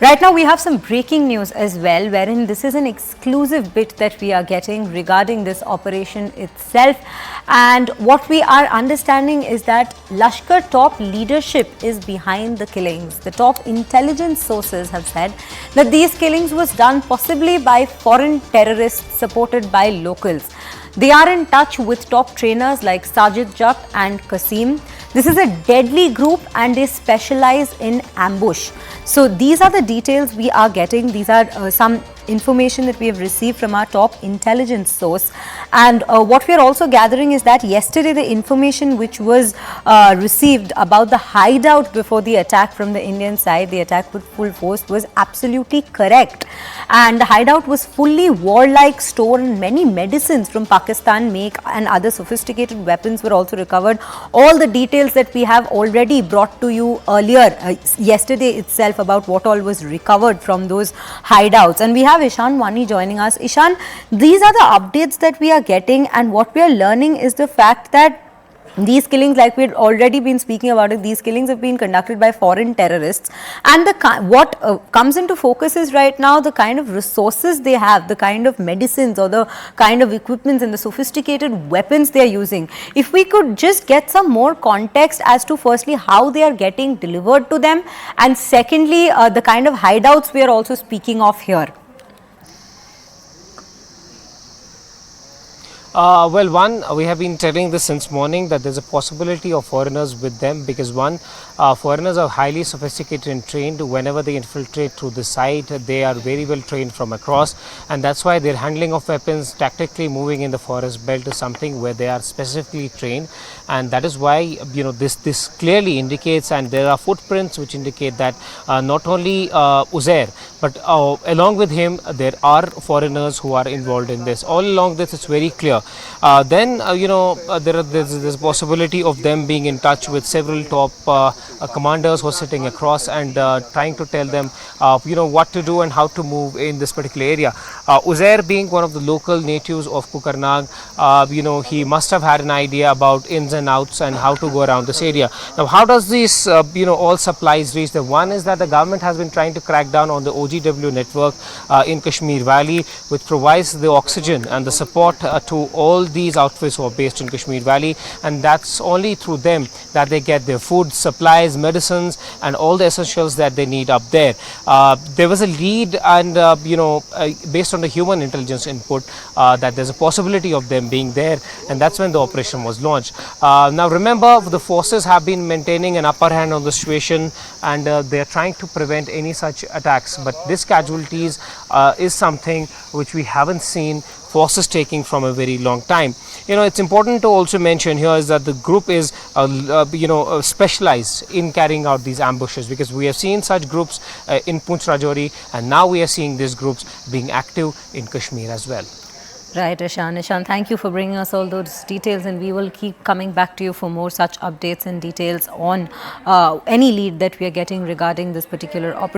Right now we have some breaking news as well, wherein this is an exclusive bit that we are getting regarding this operation itself. And what we are understanding is that Lashkar top leadership is behind the killings. The top intelligence sources have said that these killings was done possibly by foreign terrorists supported by locals. They are in touch with top trainers like Sajid Jat and Qasim. This is a deadly group and they specialize in ambush. So these are the details we are getting. These are some information that we have received from our top intelligence source. And what we are also gathering is that yesterday the information which was received about the hideout before the attack from the Indian side, the attack with full force, was absolutely correct. And the hideout was fully warlike store and many medicines from Pakistan make and other sophisticated weapons were also recovered. All the details that we have already brought to you earlier, yesterday itself, about what all was recovered from those hideouts. And we have Ishan Wani joining us. Ishan, these are the updates that we are getting, and what we are learning is the fact that these killings, like we had already been speaking about it, these killings have been conducted by foreign terrorists. And what comes into focus is right now the kind of resources they have, the kind of medicines or the kind of equipments and the sophisticated weapons they are using. If we could just get some more context as to firstly how they are getting delivered to them, and secondly the kind of hideouts we are also speaking of here. Well, one, we have been telling this since morning that there's a possibility of foreigners with them, because one, foreigners are highly sophisticated and trained. Whenever they infiltrate through the site, they are very well trained from across, and that's why their handling of weapons, tactically moving in the forest belt, is something where they are specifically trained. And that is why, you know, this clearly indicates, and there are footprints which indicate that not only Uzair, but along with him there are foreigners who are involved in this. All along this, it's very clear. There's a possibility of them being in touch with several top commanders who are sitting across and trying to tell them what to do and how to move in this particular area. Uzair, being one of the local natives of Kukarnag, he must have had an idea about ins and outs and how to go around this area. Now, how does this all supplies reach them? One is that the government has been trying to crack down on the OGW network in Kashmir Valley, which provides the oxygen and the support to all these outfits who are based in Kashmir Valley, and that's only through them that they get their food, supplies, medicines and all the essentials that they need up there. There was a lead, and based on the human intelligence input, that there's a possibility of them being there, and that's when the operation was launched. Now remember, the forces have been maintaining an upper hand on the situation, and they are trying to prevent any such attacks, but this casualties is something which we haven't seen forces taking from a very long time. It's important to also mention here is that the group is specialized in carrying out these ambushes, because we have seen such groups in Poonch Rajouri, and now we are seeing these groups being active in Kashmir as well. Right, Ishan. Ishan, thank you for bringing us all those details, and we will keep coming back to you for more such updates and details on any lead that we are getting regarding this particular operation.